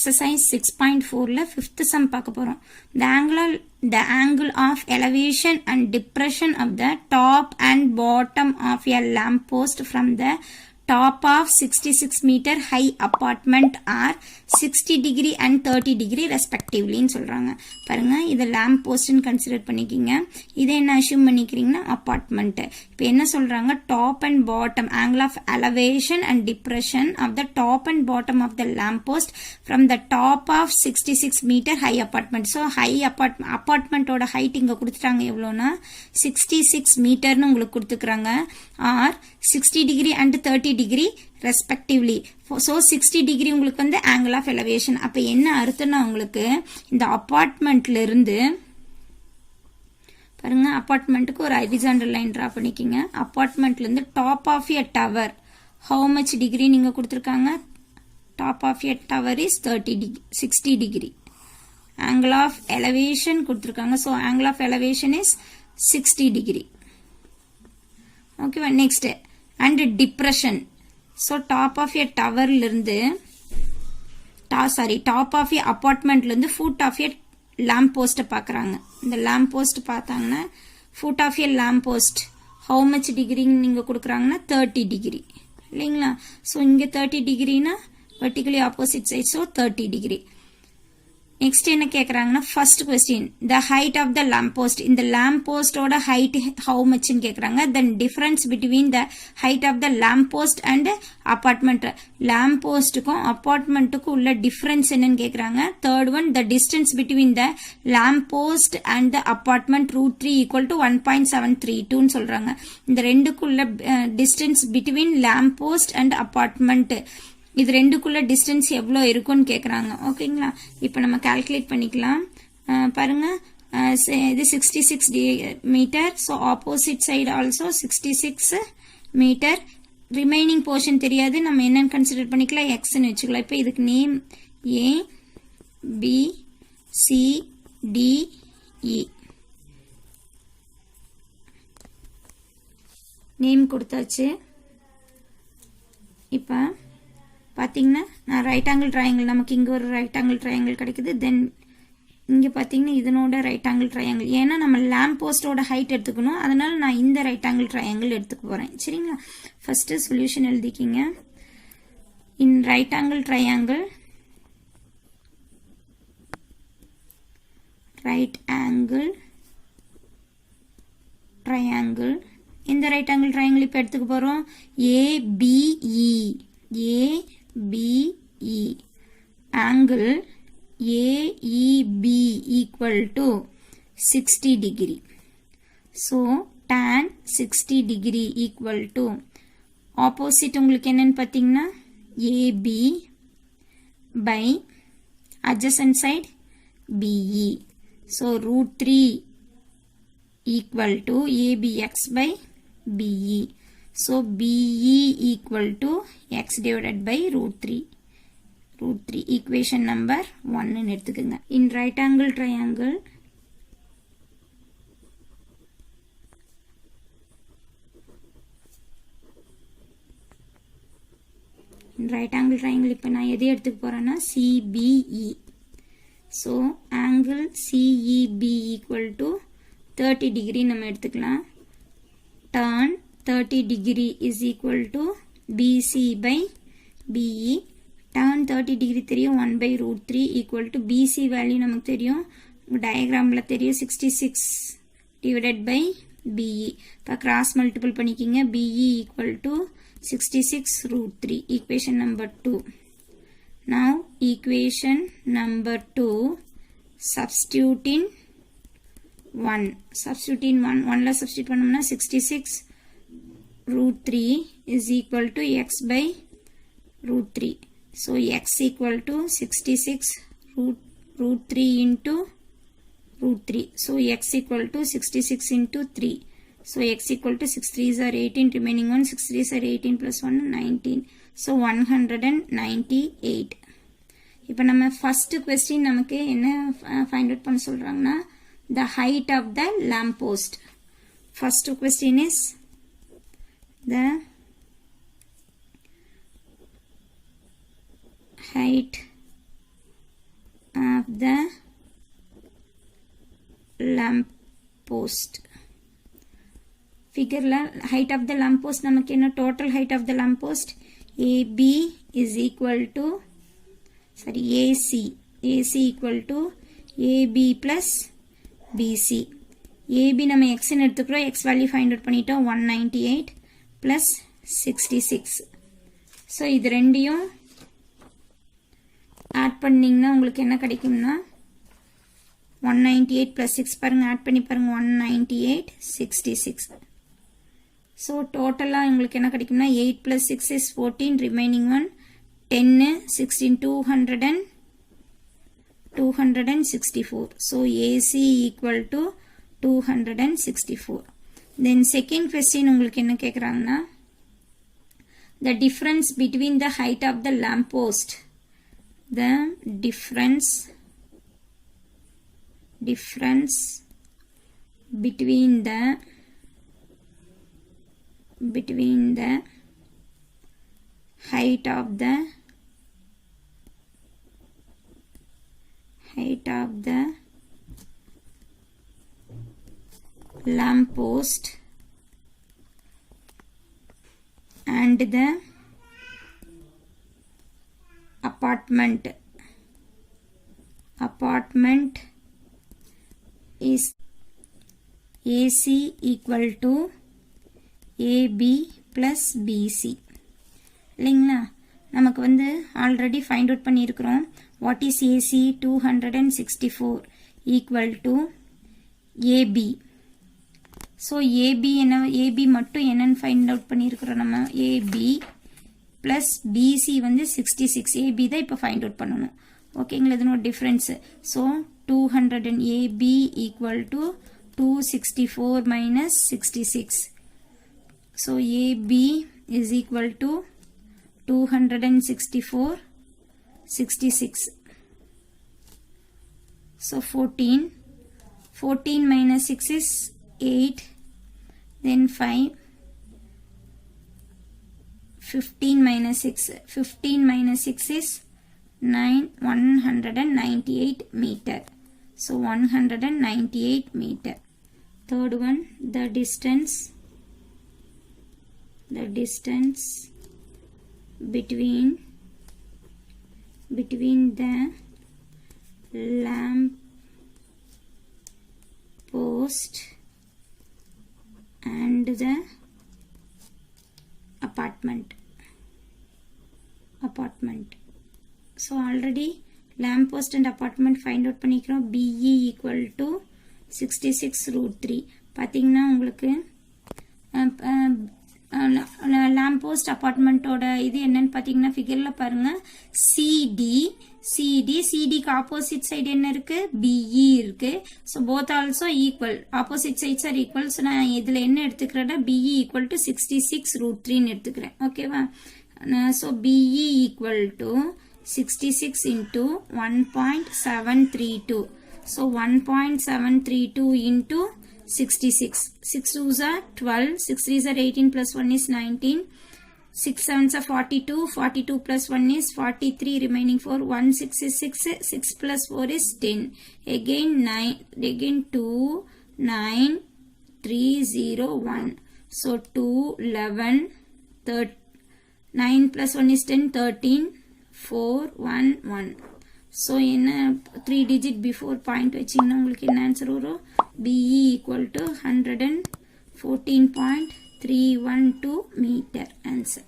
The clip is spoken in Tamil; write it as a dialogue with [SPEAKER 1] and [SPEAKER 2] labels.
[SPEAKER 1] exercise 6.4 ல 5th sum பார்க்க போறோம். The angle of elevation and depression of the top and bottom of a lamp post from the top of 66 meter high apartment are 60 degree and 30 degree respectively ன்னு சொல்றாங்க. பாருங்க இது lamp post ன்னு கன்சிடர் பண்ணிக்கிங்க. இதை என்ன அஷ்யூம் பண்ணிக்கிறீங்கன்னா அபார்ட்மெண்ட். இப்போ என்ன சொல்றாங்க top and bottom angle of elevation and depression of the top and bottom of the lamp post from the top of 66 meter high apartment. So high apartment ஓட height இங்க கொடுத்துட்டாங்க எவ்வளோனா 66 மீட்டர்னு உங்களுக்கு கொடுத்துக்கிறாங்க. Are 60 degree and 30 degree respectively. So 60 degree உங்களுக்கு வந்து angle of elevation. அப்ப என்ன அர்த்தம்னா உங்களுக்கு இந்த அபார்ட்மெண்ட்ல இருந்து பாருங்க அபார்ட்மெண்ட்டுக்கு ஒரு ஹரிசாண்டல் லைன் டிரா பண்ணிக்கிங்க. அபார்ட்மெண்ட்ல இருந்து top of a tower how much degree நீங்க கொடுத்திருக்காங்க? Top of a tower is 60 degree. angle of elevation கொடுத்திருக்காங்க. So angle of elevation is 60 degree. Okay, next and depression. So top of a tower இருந்து top of a apartment இருந்து foot of a lamp post பார்க்கறாங்க. இந்த lamp post பார்த்தாங்கன்னா foot of a lamp post how much degree நீங்க கொடுக்கறாங்கன்னா 30 degree இல்லீங்களா? So இங்க 30 degreeனா vertically opposite side, so 30 degree. Next என்ன கேக்குறாங்கன்னா first question the height of the lamp post. இந்த lamp post ஓட height how much ன்னு கேக்குறாங்க. then difference between the height of the lamp post and apartment. lamp postக்கும் apartmentக்கும் உள்ள difference என்னன்னு கேக்குறாங்க. third one the distance between the lamp post and the apartment √3 equal to 1.732 ன்னு சொல்றாங்க. இந்த ரெண்டுக்குள்ள distance between lamp post and apartment இது ரெண்டுக்குள்ள டிஸ்டன்ஸ் எவ்வளோ இருக்கும்னு கேட்குறாங்க. ஓகேங்களா? இப்போ நம்ம கால்குலேட் பண்ணிக்கலாம். பாருங்க இது 66 metre. So opposite side also 66 metre. Remaining portion தெரியாது, நம்ம என்னன்னு கன்சிடர் பண்ணிக்கலாம், எக்ஸ்ன்னு வச்சுக்கலாம். இப்போ இதுக்கு name A B C D E name கொடுத்தாச்சு. இப்போ பார்த்தீங்கன்னா நான் ரைட் ஆங்கிள் ட்ரையாங்கிள் நமக்கு இங்கே ஒரு ரைட் ஆங்கிள் ட்ரையாங்கிள் கிடைக்குது. தென் இங்கே பார்த்தீங்கன்னா இதனோட ரைட் ஆங்கிள் ட்ரையாங்கிள். ஏன்னா நம்ம லேம்ப் போஸ்டோட ஹைட் எடுத்துக்கணும், அதனால நான் இந்த ரைட் ஆங்கிள் ட்ரையாங்கிள் எடுத்துக்க போகிறேன். சரிங்களா? ஃபர்ஸ்ட் சொல்யூஷன் எழுதிக்கிங்க. இன் ரைட் ஆங்கிள் ட்ரையாங்கிள் இந்த ரைட் ஆங்கிள் ட்ரையாங்கிள் இப்போ எடுத்துக்க போகிறோம். ABE angle AEB equal to 60 degree. So tan 60 degree equal to opposite உங்களுக்கு என்னன்னு பார்த்தீங்கன்னா AB by adjacent side BE. So √3 equal to ABX by BE. So BE equal to x divided by √3. Equation number 1 ன்னு எடுத்துக்கங்க. In right angle triangle இப்போ நான் எதை எடுத்துக்க போறேன்னா CBE. So angle CEB equal to 30 degree நம்ம எடுத்துக்கலாம். Tan 30 degree is equal to BC by BE. tan 30 degree தெரியும் 1 by √3 equal to BC value நமக்கு தெரியும், டயக்ராம்ல தெரியும் 66 divided by BE. இப்போ கிராஸ் மல்டிபிள் பண்ணிக்கிங்க. BE equal to 66 √3. equation number 2. Now equation number 2 substitute in 1. ஒன்ல substitute பண்ணோம்னா 66 √3 is equal to x by √3. So x equal to 66 √3 into √3. So x equal to 66 into 3. So x equal to 6 3s are 18, remaining 1 6 3s are 18 plus 1 19. So 198. இப்போ நம்ம first question நமக்கு என்ன find out பண்ண சொல்றாங்கன்னா the height of the lamp post. First question is the height of the lamp post. Figure height of the lamp post நமக்கு என்ன total height of the lamp post AB is equal to AC equal to AB plus BC. AB நம்ம x ன்னு எடுத்துக்கிறோம், x value find out பண்ணிட்டோம் 198 plus 66. so இது ரெண்டையும் add பண்ணிங்கன்னா உங்களுக்கு என்ன கிடைக்கும்னா 198 plus 6 பாருங்க add பண்ணி பாருங்க 198 66. so total உங்களுக்கு என்ன கிடைக்கும்னா 8 plus 6 is 14, remaining one 10 16 264. so AC equal to 264. then second question உங்களுக்கு என்ன கேக்குறாங்கன்னா the difference between the height of the lamp post, the difference between the height of the lamp post and the apartment is AC equal to AB plus BC. இல்லைங்களா, நமக்கு வந்து ஆல்ரெடி ஃபைண்ட் அவுட் பண்ணியிருக்கிறோம். What is AC 264 equal to AB. So AB மட்டும் என்னன்னு ஃபைண்ட் அவுட் பண்ணியிருக்கிறோம் நம்ம ஏபி ப்ளஸ் பிசி வந்து 66. ஏபி தான் இப்போ ஃபைண்ட் அவுட் பண்ணணும். ஓகேங்களா, இது ஒரு difference. So 200 AB equal to 264 minus 66. So AB is equal to 264 66. So 14 minus 6 is 8, then 5, 15 minus 6 is 9, 198 meter. So 198 meter. Third one, the distance between the lamp post and the apartment. So already lamp post and apartment find out பண்ணிக்கிறோம். BE equal to 66√3. பார்த்தீங்கன்னா உங்களுக்கு lamp post apartmentோட இது என்னன்னு பார்த்தீங்கன்னா ஃபிகரில் பாருங்க சிடிக்கு ஆப்போசிட் சைடு என்ன இருக்கு BE இருக்கு. So both also equal, opposite sides are equal. So நான் இதில் என்ன எடுத்துக்கிறேன்னா BE equal to 66√3 எடுத்துக்கிறேன். ஓகேவா, so BE equal to 66 into 1.732. So 1.732 into 66. 6 2s are 12, 6 3s are 18 plus 1 is 19, 6 7s are 42, 42 plus 1 is 43, remaining 4, 1 6 is 6, 6 plus 4 is 10, again 9, again 2, 9, 3, 0, 1. So 2, 11, 9 plus 1 is 10, 13, 4, 1, 1. So in 3 digit before point வச்சிங்கன்னா உங்களுக்கு என்ன ஆன்சர் வரும்? BE equal to 114.312 meter answer.